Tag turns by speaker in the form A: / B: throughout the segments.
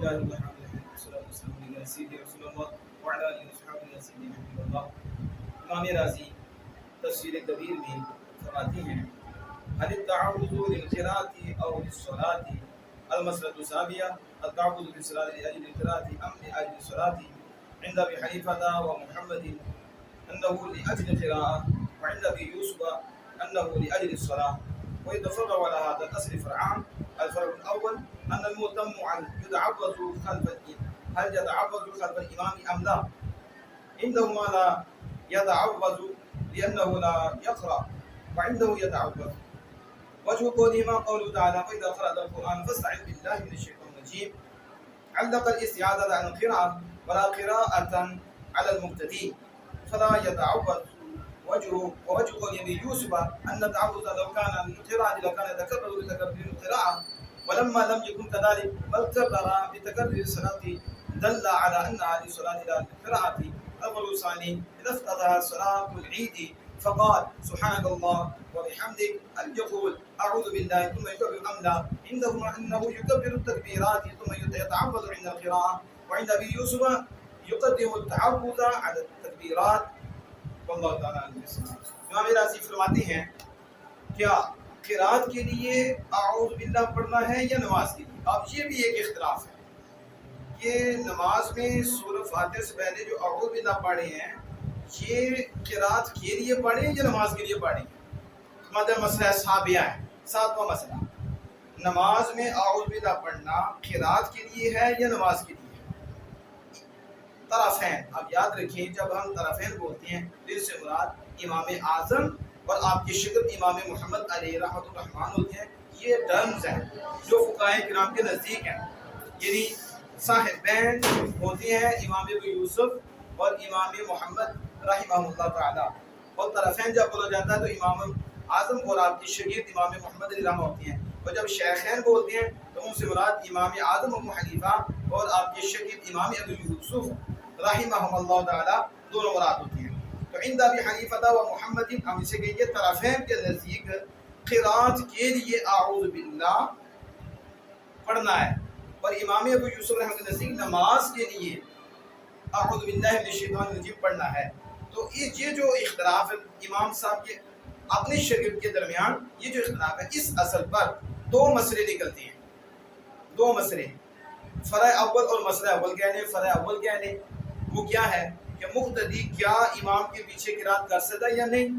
A: لله الرحمن الرحيم والصلاة والسلام على سيدنا رسول الله وعلى آله وصحبه يا سيدنا حبيب الله. امام راضی تفسیر کبیر میں فرماتے ہیں هل التعوذ للقراءة أو للصلاة؟ المسألة السابعة التعوذ للصلاة لأجل القراءة أم لأجل الصلاة؟ عند أبي حنيفة ومحمد أنه لأجل القراءة، وعند أبي يوسف أنه لأجل الصلاة. ويتفرع على هذا الأصل فرعان. الفرع الأول أن المؤتم يتعوذ خلف هل يتعوذ خلف الإمام أم لا؟ عندهما لا يتعوذ لأنه لا يقرأ، وعنده يتعوذ. وجه قولهما قوله تعالى فإذا قرأت القرآن فاستعذ بالله من الشيطان الرجيم. علق الاستعاذة عن القراءة ولا قراءة على المبتدئ فلا يتعوذ. ووجه قول ابي يوسف ان التعوذ لو كان للقراءة لكان يتكرر للقراءة، ولما لم يكن كذلك بل كرر بتكرر الصلاة دل على انها للصلاة لا للقراءة. القول الثاني اذا افتتح صلاة العيد فقال سبحانك الله وبحمدك هل يقول اعوذ بالله ثم يكبر ام لا؟ عندهما انه يكبر التكبيرات ثم يتعوذ عند القراءة، وعند ابي يوسف يقدم التعوذ على التكبيرات. واللہ تعالیٰ امام راضی فرماتے ہیں کیا قرات کے لیے اعوذ باللہ پڑھنا ہے یا نماز کے لیے؟ اب یہ بھی ایک اختلاف ہے کہ نماز میں سورہ فاتحہ سے پہلے جو اعوذ باللہ پڑھے ہیں یہ قرات کے لیے پڑھیں یا نماز کے لیے پڑھیں؟ مطلب مسئلہ سابعہ ہے، ساتواں مسئلہ، نماز میں اعوذ باللہ پڑھنا قرات کے لیے ہے یا نماز کے لیے؟ طرفین، اب یاد رکھیں جب ہم طرفین بولتے ہیں تو اس سے مراد امام اعظم اور آپ کے شگرد امام محمد علیہ رحمۃ الرحمن ہوتے ہیں. یہ ٹرمز ہیں جو فقہاء کرام کے نزدیک ہیں، یعنی صاحبین ہوتے ہیں امام ابو یوسف اور امام محمد رحمہ اللہ تعالی. اور طرفین جب بولا جاتا ہے تو امام اعظم اور آپ کے شگرد امام محمد علیہ رحمہ ہوتے ہیں. اور جب شیخین بولتے ہیں تو ان سے مراد امام اعظم ابو حنیفہ اور آپ کے شگرد امام ابو یوسف رحمہ اللہ تعالی دونوں مراد ہوتی ہیں. تو عند ابی حنیفہ و محمد ہم اسے کہیں گے طرفین کے نزدیک قرات کے لیے اعوذ باللہ پڑھنا ہے، اور امام ابو یوسف رحمہ کے نزدیک نماز کے لیے اعوذ باللہ من الشیطان الرجیم پڑھنا ہے. تو یہ جو اختلاف ہے امام صاحب کے اپنے شاگرد کے درمیان، یہ جو اختلاف ہے اس اصل پر دو مسئلے نکلتے ہیں. دو مسئلے، فرع اول اور مسئلہ اول کہنے. فرع اول کہنے وہ کیا ہے کہ مقتدی کیا امام کے پیچھے قرات کر سکتا ہے یا نہیں؟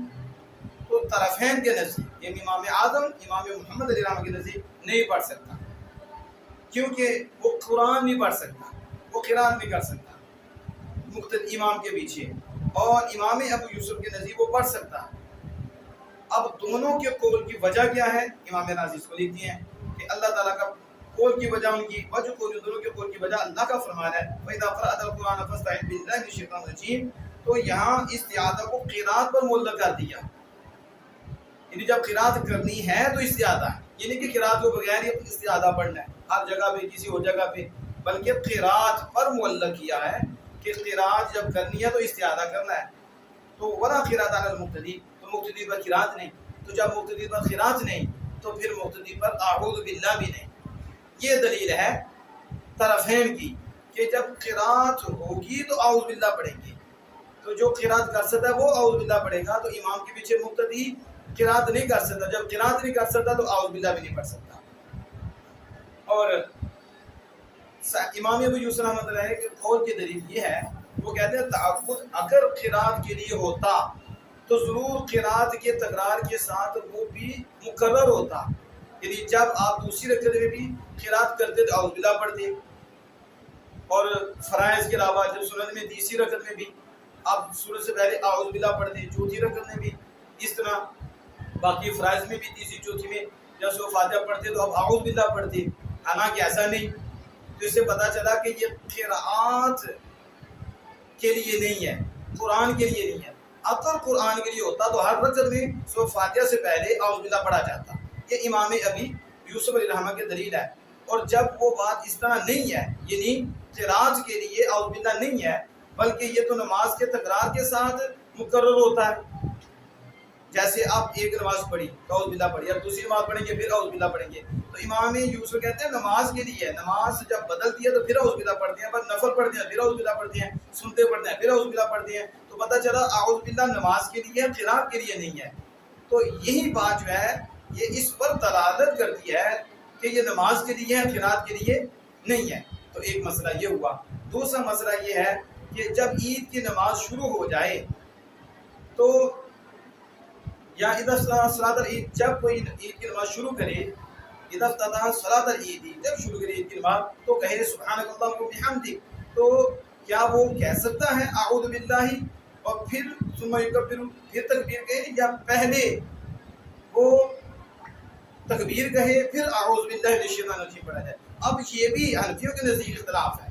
A: تو طرفین کے نزدیک یعنی امام اعظم امام محمد علیہ رحمہ کے نزدیک نہیں پڑھ سکتا، کیونکہ وہ قرآن نہیں پڑھ سکتا، وہ قرات نہیں کر سکتا مقتدی امام کے پیچھے. اور امام ابو یوسف کے نزدیک وہ پڑھ سکتا. اب دونوں کے قول کی وجہ کیا ہے؟ امام راضی اس کو لکھتی ہیں کہ اللہ تعالیٰ کا قول کی وجہ، ان کی وجہ قول، دونوں کے قول کی وجہ اللہ کا فرمان ہے فَإِذَا قَرَأْتَ الْقُرْآنَ فَاسْتَعِذْ بِاللَّهِ مِنَ الشَّيْطَانِ الرَّجِيمِ. تو یہاں استعاذہ کو قرات پر معلق کر دیا، یعنی جب قرات کرنی ہے تو استعاذہ ہے، یعنی کہ قرات کو بغیر یہ استعاذہ پڑھنا ہے ہر جگہ پہ کسی اور جگہ پہ، بلکہ قرات پر معلق کیا ہے کہ قرات جب کرنی ہے تو استعاذہ کرنا ہے. تو ولا قرات علی المقتدی، تو مقتدی پر قرات نہیں. تو جب مقتدی پر قرات نہیں تو پھر مقتدی پر اعوذ باللہ بھی نہیں. یہ دلیل ہے طرفین کی کہ جب قرات ہوگی تو اعوذ باللہ پڑھیں گے. تو جو قرات کر سکتا ہے وہ اعوذ باللہ پڑھے گا. تو امام کے پیچھے مقتدی قرات نہیں کر سکتا، جب قرات نہیں کر سکتا تو اعوذ باللہ بھی نہیں پڑھ سکتا. اور امام ابو یوسف رحمۃ اللہ کے قول کی دلیل یہ ہے، وہ کہتے ہیں تعبد اگر قرات کے لیے ہوتا تو ضرور قرات کے تکرار کے ساتھ وہ بھی مکرر ہوتا، یعنی جب آپ دوسری رکعت میں بھی قرات کرتے تو اعوذ باللہ پڑھتے، اور فرائض کے علاوہ جب سنت میں تیسری رکعت میں بھی آپ سورت سے پہلے اعوذ باللہ پڑھتے، چوتھی رکعت میں بھی اس طرح، باقی فرائض میں بھی تیسری چوتھی میں جب سورہ فاتحہ پڑھتے تو اب اعوذ باللہ پڑھتے. حالانکہ ایسا نہیں. تو اس سے پتہ چلا کہ یہ قرات کے لیے نہیں ہے، قرآن کے لیے نہیں ہے. اگر قرآن کے لیے ہوتا تو ہر رکعت میں سورہ فاتحہ سے پہلے اعوذ باللہ پڑھا جاتا. یہ امام ابی یوسف علیہ رحمہ کی دلیل ہے. اور جب وہ بات اس طرح نہیں ہے، یعنی قرات کے لیے اعوذ باللہ نہیں ہے، بلکہ یہ تو نماز کے تکرار کے ساتھ مقرر ہوتا ہے، جیسے آپ ایک نماز پڑھی تو اعوذ باللہ پڑھی، اب دوسری نماز پڑھیں گے پھر اعوذ باللہ پڑھیں گے، تو امام یوسف کہتے ہیں نماز کے لیے، نماز جب بدلتی ہے تو پھر اعوذ باللہ پڑھتے ہیں، بس نفل پڑھتے ہیں پھر اعوذ باللہ پڑھتے ہیں، سنتے پڑھتے ہیں پھر اعوذ باللہ پڑھتے ہیں، تو پتہ چلا اعوذ باللہ نماز کے لیے قرات کے لیے نہیں ہے۔ تو یہی بات جو ہے یہ اس پر دلالت کرتی ہے کہ یہ نماز کے لیے ہے، قرات کے لیے نہیں ہے۔ تو ایک مسئلہ یہ ہوا۔ دوسرا مسئلہ یہ ہے کہ جب عید کی نماز شروع ہو جائے تو یا اذا صلاۃ العید، جب کوئی عید کی نماز شروع کرے، اذا افتتح صلاۃ العید، جب شروع کرے عید کی نماز تو کہے سبحانک اللہم وبحمدک، تو کیا وہ کہہ سکتا ہے اعوذ باللہ اور پھر ثم یکبر، پھر تکبیر کہے، یا پہلے وہ تکبیر کہے پھر اعوذ باللہ من الشیطان الرجیم پڑھا جائے؟ اب یہ بھی حنفیوں کے نزدیک اختلاف ہے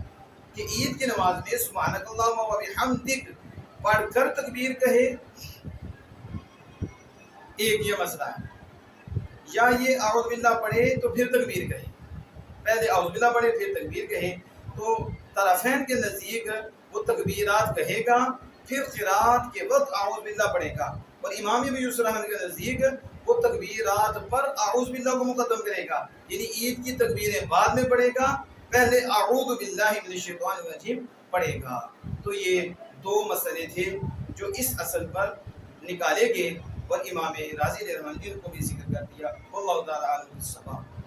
A: کہ عید کی نماز میں سبحانک اللہم وبحمدک پڑھ کر تکبیر کہے، ایک یہ مسئلہ ہے، یا یہ اعوذ باللہ پڑھے تو پھر تکبیر کہے، پہلے اعوذ باللہ پڑھے پھر تکبیر کہے۔ تو طرفین کے نزدیک وہ تکبیرات کہے گا پھر قرات کے وقت اعوذ باللہ پڑھے گا، اور امام ابی یوسف رحمۃ کے نزدیک وہ تکبیرات پر اعوذ باللہ کو مقدم کرے گا، یعنی عید کی تکبیریں بعد میں پڑھے گا، پہلے اعوذ باللہ من الشیطان الرجیم پڑھے گا۔ تو یہ دو مسئلے تھے جو اس اصل پر نکالے گئے، اور امام راضی رحمۃ اللہ کو بھی ذکر کر دیا۔ واللہ تعالی عالم بالصواب۔